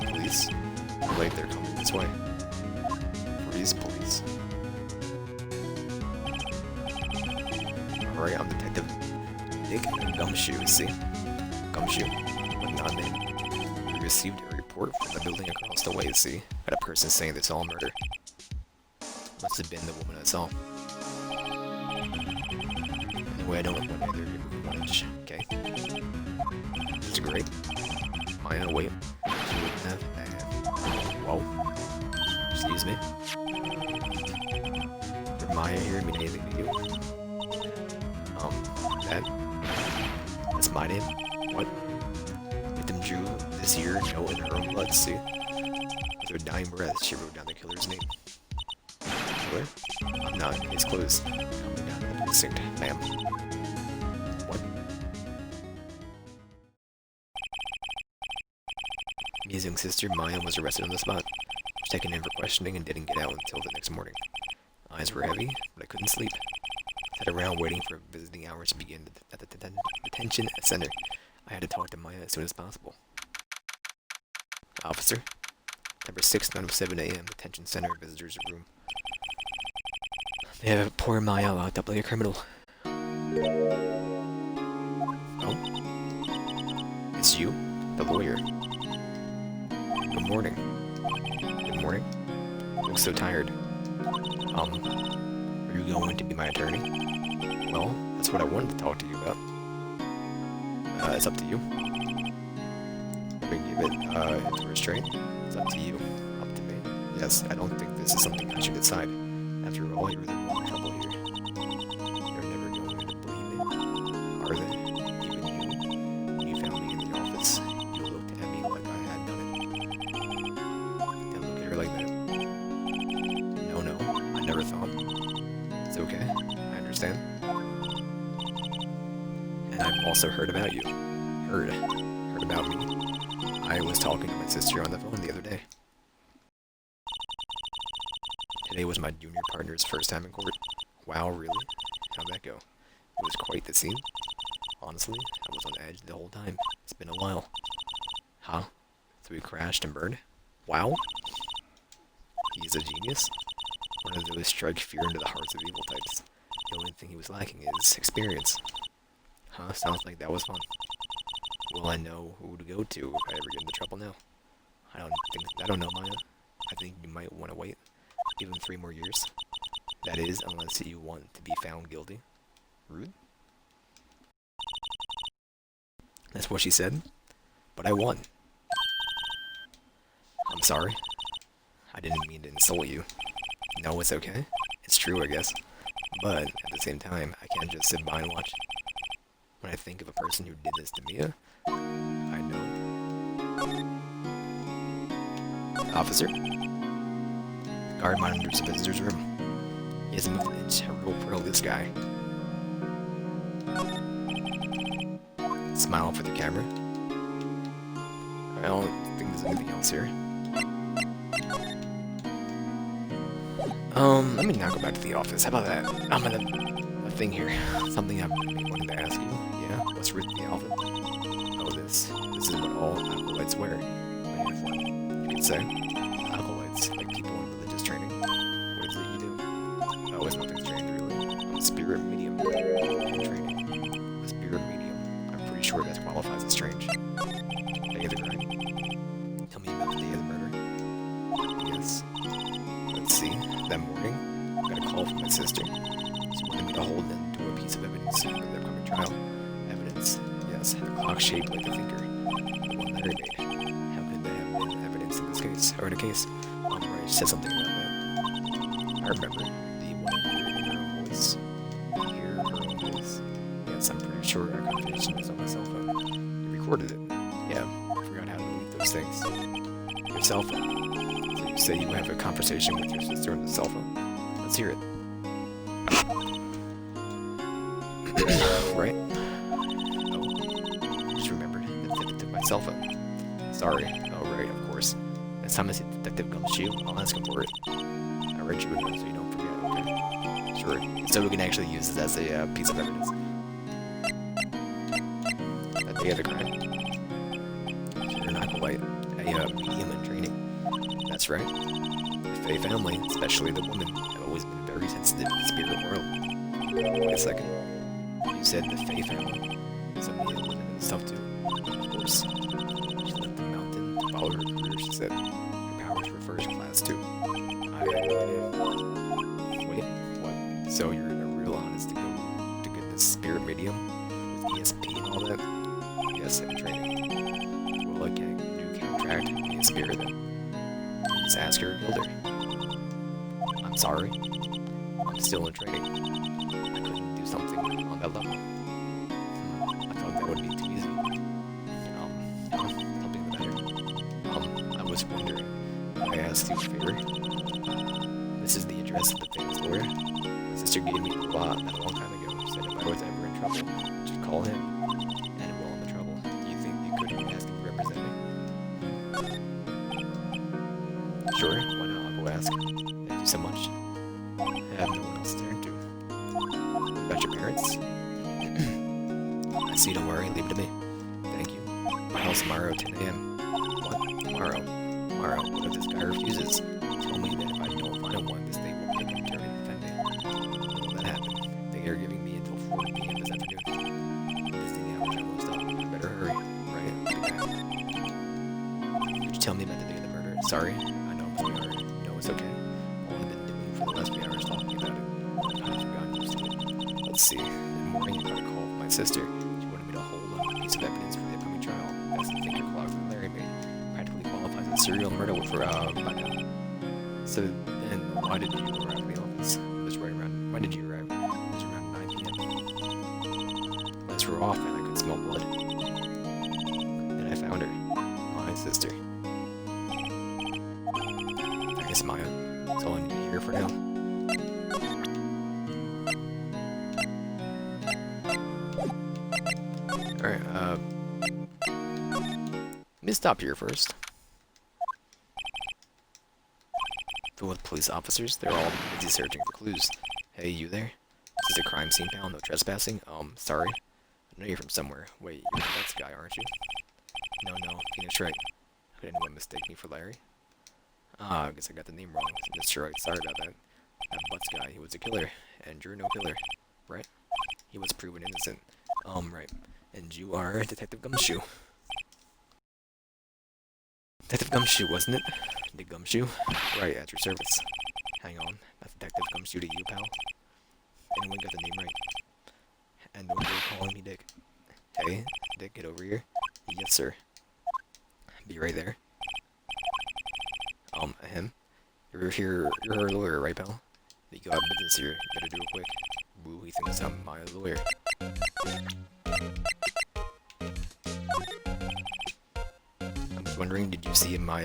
Please. Like they're coming this way. Freeze, please. Alright, I'm Detective Dick Gumshoe, see? Gumshoe, but not name. We received a report from the building across the way, see? Got a person saying it's all murder. Must have been the woman I saw. Anyway, I don't want either of you move 1 inch, okay? This is great. Maya, wait. She wouldn't have. Whoa. Excuse me. Did Maya here mean anything to you? That's my name? What? Victim drew this here note in her own blood, see? With her dying breath, she wrote down the killer's name. Killer? I'm not. It's closed. Coming down to the precinct, ma'am. What? Mia's young sister, Maya, was arrested on the spot. She was taken in for questioning and didn't get out until the next morning. Eyes were heavy, but I couldn't sleep. I sat around waiting for visiting hours to begin at the detention center. I had to talk to Maya as soon as possible. Officer, number 697 a.m. Detention Center visitors room. They have poor Maya locked up like a criminal. Oh? It's you? The lawyer. Good morning. Good morning? You look so tired. Are you going to be my attorney? Well, that's what I wanted to talk to you about. It's up to you. Let me give it to restraint. It's up to you. Up to me. Yes, I don't think this is something I should decide. After all, you're the one trouble here. They're never going to believe me, are they? Even you. When you found me in the office, you looked at me like I had done it. Don't look at her like that. No, I never thought. It's okay. I understand. And I've also heard about you. Heard about me. I was talking to my sister on the phone the other day. Today was my junior partner's first time in court. Wow, really? How'd that go? It was quite the scene. Honestly, I was on edge the whole time. It's been a while. Huh? So he crashed and burned? Wow. He's a genius. One of those strike fear into the hearts of evil types. The only thing he was lacking is experience. Huh? Sounds like that was fun. Will I know who to go to if I ever get into trouble now? I don't know, Maya. I think you might want to wait. Give him 3 more years. That is, unless you want to be found guilty. Rude? That's what she said. But I won. I'm sorry. I didn't mean to insult you. No, it's okay. It's true, I guess. But, at the same time, I can't just sit by and watch. When I think of a person who did this to Mia, I know. Officer? The guard monitors the visitor's room. He hasn't moved an inch. Real pro, this guy. Smile for the camera. I don't think there's anything else here. Let me now go back to the office. How about that? I'm gonna... a thing here. Something I've been wanting to ask you. Yeah. just read the alphabet. Oh, this is what all acolytes wear. My uniform. You could say. Acolytes, like people in religious training. What is it you do? Oh, it's nothing strange, really. I'm a spirit medium in training. A spirit medium. I'm pretty sure that qualifies as strange. Day of the crime. Tell me about the day of the murder. Yes. Let's see. That morning, I got a call from my sister. She wanted me to hold and do a piece of evidence for the upcoming trial. Evidence. Yes, a clock shaped like a finger. The one Larry made. How could that have been evidence in this case? Or in a case? Wright said something about that. I remember. The one hear in her own voice. Hear her own voice. Yes, I'm pretty sure our conversation was on my cell phone. You recorded it. Yeah, I forgot how to delete those things. Your cell phone. So you say you have a conversation with your sister on the cell phone. Let's hear it. Right? Oh, just remembered that it took my cell phone. Sorry. Oh, right, of course. Next time I see Detective Gumshoe, I'll ask him for it. I read you a note so you don't forget, okay? Sure. So we can actually use this as a piece of evidence. That day of the crime. You're an acolyte, a medium in training. That's right. The Fae family, especially the woman, have always been very sensitive to the spirit world. Wait a second. You said the Fae family. So Mia was into the stuff too. Of course. She left the mountain to follow her career, she said. Her powers were first class too. I had no idea. Wait, what? So you're in a real honest to goodness spirit medium? With ESP and all that? Yes, I'm training. Well, I can't new contract be a spirit then. Just ask her or her. I'm sorry. I'm still in training. I couldn't do something on that level. I thought that would be too easy. Something better. I was wondering, I asked you a favor. This is the address of the famous lawyer. My sister gave me a lot a long time ago. Said if I was ever in trouble, just call him. And while I'm in trouble, do you think you could ask him to represent me? Sure, why not? I'll go ask. Thank you so much. I have no one else to turn to. What about your parents? I see, don't worry, leave it to me. Thank you. My house tomorrow, 10 a.m. What? Tomorrow? Tomorrow, what if this guy refuses? Tell me that if I don't find one, this thing will make him turn and defend me. When will that happen? They are giving me until 4 p.m. this afternoon. This thing hours are almost up. I better hurry. Right? I'll be back. Could you tell me about the day of the murder? Sorry, I know I'm sorry. No, it's okay. All I've been doing for the last few hours talking about it. I've kind of forgotten most of it. Let's see. In the morning, I got a call from my sister. She wanted me to hold a piece of evidence for the upcoming trial. That's the finger clock that Larry made. Practically qualifies as serial murder for by now. So then, why did you arrive at the office? It was right around. When did you arrive? It was around 9 p.m. Lights were off, and I could smell blood. Then I found her. My sister. Thanks, Maya. That's all I need to hear for now. Alright, let me stop here first. Filled with police officers, they're all busy searching for clues. Hey, you there? This is a crime scene, pal. No trespassing. Sorry. I know you're from somewhere. Wait, you're the next guy, aren't you? No, Phoenix Wright. Could anyone mistake me for Larry? Ah, I guess I got the name wrong. Mr. Wright, sorry about that. That Butts guy, he was a killer. And you're no killer, right? He was proven innocent. Right. And you are Detective Gumshoe. Detective Gumshoe, wasn't it? Dick Gumshoe? Right, at your service. Hang on. That's Detective Gumshoe to you, pal. Anyone got the name right? And don't go calling me Dick. Hey, Dick, get over here. Yes, sir. Be right there. Him? You're a lawyer, right, pal? You got business here. You gotta do it quick. Boo, he thinks I'm my lawyer. I was wondering, did you see my,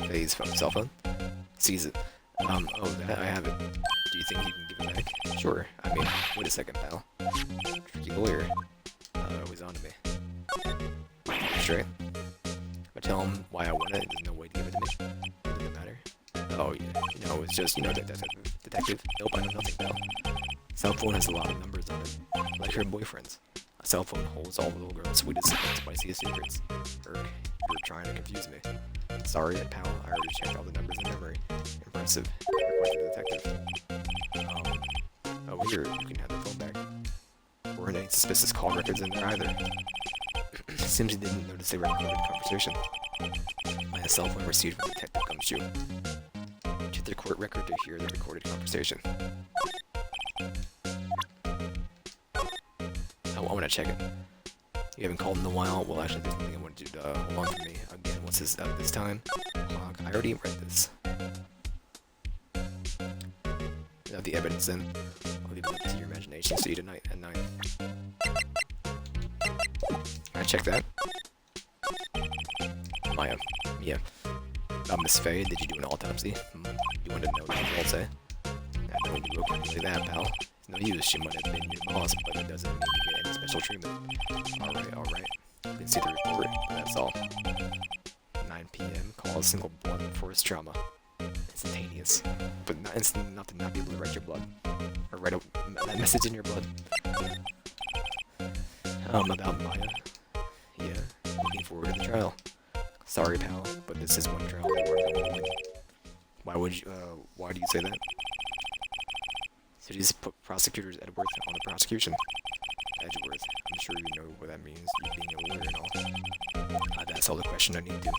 Faye's cell phone? Sees it. Oh, that I have it. Do you think you can give it back? Sure. I mean, wait a second, pal. Tricky lawyer. Was on to me. Straight. If I tell him why I want it, there's no way to give it to me. Doesn't matter. Oh, yeah. No, it's just, detective. Nope, I know nothing, pal. Cell phone has a lot of numbers on it. Like her boyfriend's. A cell phone holds all the little girl's sweetest and spiciest secrets. Erk, you're trying to confuse me. Sorry, pal, I already checked all the numbers in memory. Impressive. You're quite the detective. Oh, here, you can have the phone back. There weren't any suspicious call records in there either. Seems you didn't notice they were recorded conversation. My cell phone received from Detective Gumshoe. Check their court record to hear the recorded conversation. I want to check it. You haven't called in a while. Well, actually, there's something I want you to hold on for me. Again, what's this this time? I already read this. Without the evidence, then I'll leave it up to your imagination. See you tonight at 9. Can I check that? Maya. Yeah. Miss Faye, did you do an autopsy? You want to know what the results say? I don't do okay that, pal. It's no use, she might have been your boss, but it doesn't mean you get any special treatment. Alright. You can see the report, but that's all. 9 p.m. Call a single blunt force trauma. Instantaneous. But not instant enough to not be able to write your blood. Or write that message in your blood. About Maya. Yeah, looking forward to the trial. Sorry, pal, but this is one trial that we're going to win. Why do you say that? City's prosecutors Edworth on the prosecution. Edgeworth, I'm sure you know what that means, you being a lawyer and all. That's all the question I need to.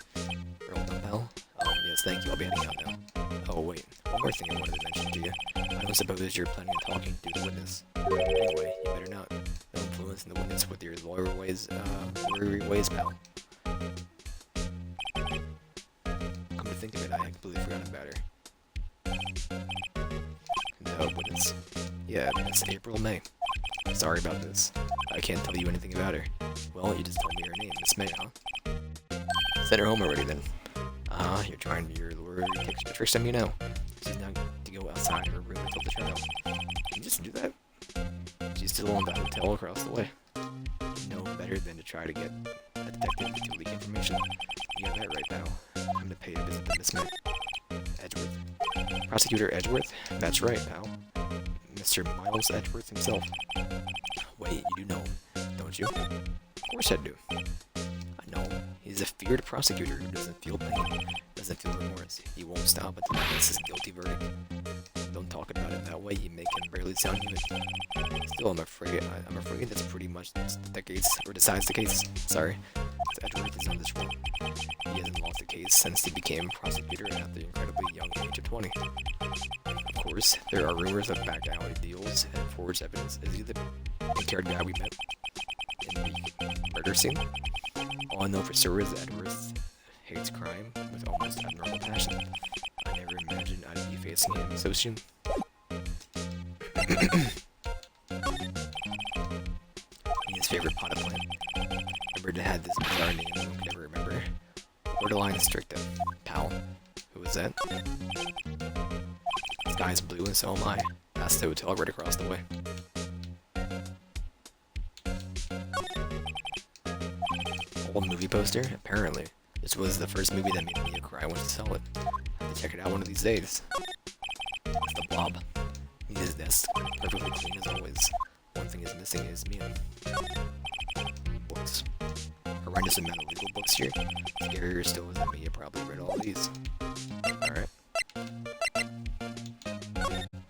Earl Dumpel? Yes, thank you, I'll be heading out now. Oh, wait, one more thing I wanted to mention to you. I don't suppose you're planning on talking to the witness. Anyway, you better not. No influence in the witness with your lawyery ways, pal. Come to think of it, I completely forgot about her. No witness. Yeah, it's April, May. Sorry about this. I can't tell you anything about her. Well, you just told me her name, Miss May, huh? Send her home already, then. You're trying your lawyer tricks on me now. She's not to go outside her room until the trial. Can you just do that? She's still in the hotel across the way. No better than to try to get a detective to leak information. You got that right, pal. I'm gonna pay a visit to Miss May. Edgeworth. Prosecutor Edgeworth? That's right, pal. Mr. Miles Edgeworth himself. Wait, you do know him, don't you? Of course I do. I know him. He's a feared prosecutor who doesn't feel pain, doesn't feel remorse. He won't stop until he gets his guilty verdict. Don't talk about it that way, you make him barely sound human. Still, I'm afraid that's pretty much the case, or decides the case. Sorry. Edgeworth is on this role. He hasn't lost a case since he became prosecutor at the incredibly young age of 20. Of course, there are rumors of back alley deals and forged evidence. Is he the pink-haired guy we met in the murder scene? All I know for sure is that Edgeworth hates crime with almost abnormal passion. I never imagined I'd be facing him so soon. His favorite potted plant. Remember to have this bizarre name no one could ever remember. Borderline stricta. Pal. Who is that? The sky is blue and so am I. That's the hotel right across the way. Old movie poster? Apparently. This was the first movie that made me cry. I wanted to sell it. I have to check it out one of these days. It's the Blob. His desk, perfectly clean as always. One thing is missing is me. Books. Horrendous amount of legal books here. Scarier still is that me. You probably read all these. Alright.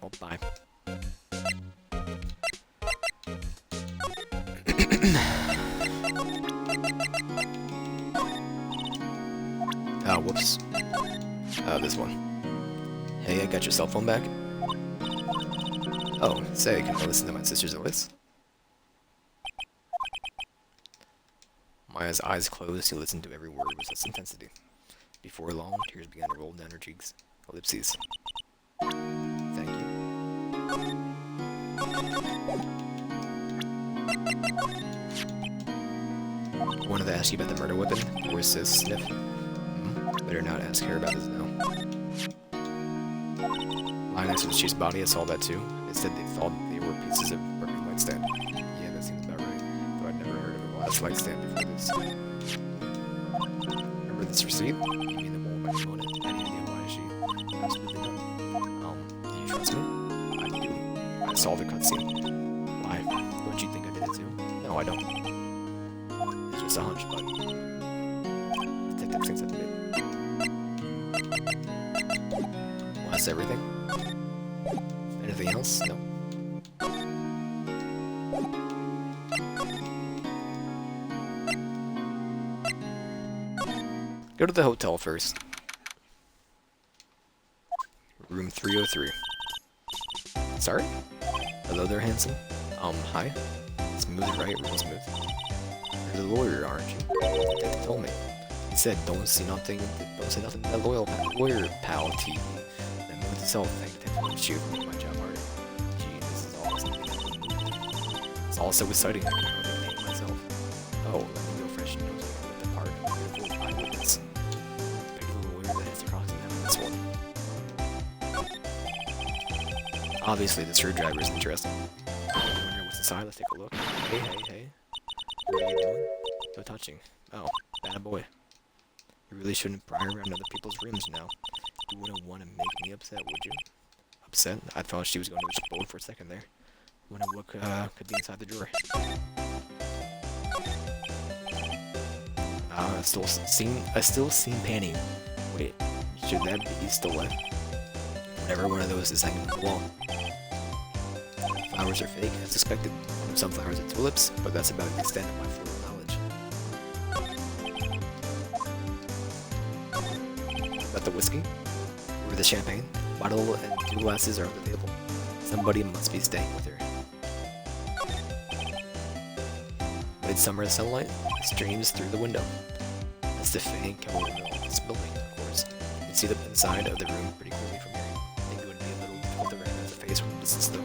Well, bye. Whoops. This one. Hey, I got your cell phone back? Oh, say, can I listen to my sister's voice? Maya's eyes closed, he listened to every word with such intensity. Before long, tears began to roll down her cheeks. Ellipses. Thank you. I wanted to ask you about the murder weapon. Where's Sis Sniff? Better not ask her about this now. Lying next to the chief's body, I saw that too. They said they thought they were pieces of broken light stand. Yeah, that seems about right. Though I'd never heard of a glass light stand before this. Remember this receipt? You mean the woman by phone it? Any idea why she absolutely not? Do you trust me? I do. I saw the cutscene. Why? Don't you think I did it too? No, No, I don't. It's just a hunch, but detective thinks that's a bit. Well, that's everything. Anything else? No. Go to the hotel first. Room 303. Sorry? Hello there, handsome. Hi. Smooth, right? Real smooth. You're the lawyer, aren't you? Detective told me. He said, don't say nothing to that lawyer pal T. That moved itself. Thank Detective for you make my job harder. Gee, this is all something. It's all so exciting I can hardly hate myself. Oh, let me go fresh nose with the part of beautiful eyewitness. Pick the lawyer that has to cross-examine this one. Obviously, the screwdriver is interesting. I wonder what's inside. Let's take a look. Hey. What are you doing? No touching. Oh, bad boy. You really shouldn't pry around other people's rooms now. You wouldn't want to make me upset, would you? Upset? I thought she was going to explode for a second there. Wonder what could be inside the drawer. I still seen panty. Wait, should that be still left? Whenever one of those is hanging on the wall. Flowers are fake, as expected. Some flowers are tulips, but that's about the extent of my full knowledge. About the whiskey? Or the champagne? Bottle and 2 glasses are on the table. Somebody must be staying with her. Midsummer sunlight streams through the window. That's the faint color of this building, of course. You can see the inside of the room pretty clearly from here. I think it would be a little difficult to recognize the face from a distance, though.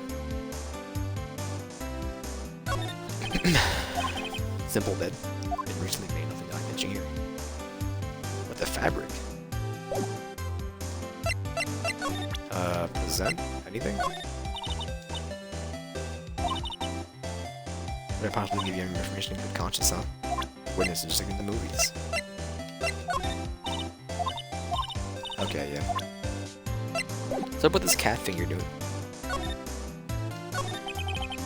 Simple bed. Been recently made, nothing eye-catching here. But the fabric. Present? Anything? Would I possibly give you any information in good conscience, huh? Witness is just like in the movies. Okay, yeah. So what this cat thing you're doing?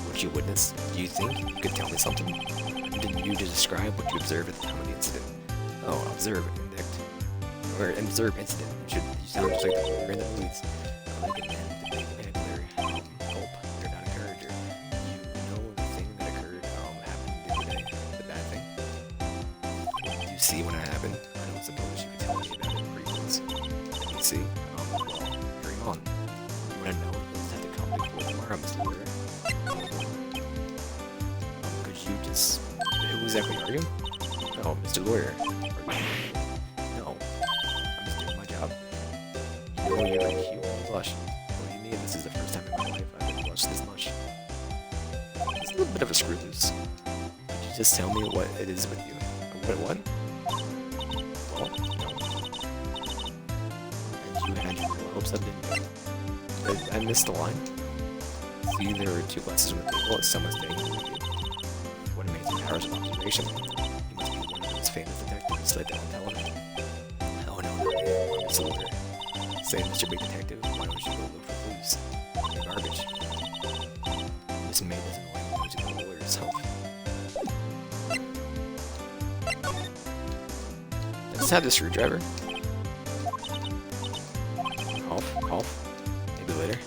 What you witnessed? Do you think you could tell me something? Didn't you just describe what you observed at the time of the incident? Oh, observe incident. You sound just like the lawyer in the movies. Like a man with a big binocular hope. You're not encourager. You know the thing that occurred happened the other day. The bad thing. What did you see when it happened? I don't suppose you could tell me about it briefly. Let me see. Well, dream on. You wanna know? You'll just have to come before tomorrow, Mr. Lawyer. Could you just... Who exactly are you? Oh, Mr. Lawyer. No. I'm just doing my job. You know you're cute when you blush. What do you mean? This is the first time in my life I've been blushed this much. It's a little bit of a screw loose. Could you just tell me what it is with you? What? Well, no. And you had your hopes up, didn't you? I missed the line. See, there were 2 glasses on the table and someone's staying with you. What amazing powers of observation. You must be one of those famous detectives like on television. Oh no, I'm just a lawyer. Say, Mr. Big Detective, why don't you go look for clues? You're garbage. This maid doesn't like to go to the lawyer herself. Does this have the screwdriver? Off. Maybe later.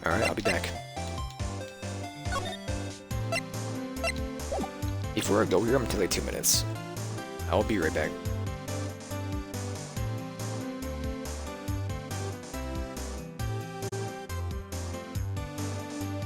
Alright, I'll be back. Before I go here, I'm gonna take like 2 minutes. I'll be right back.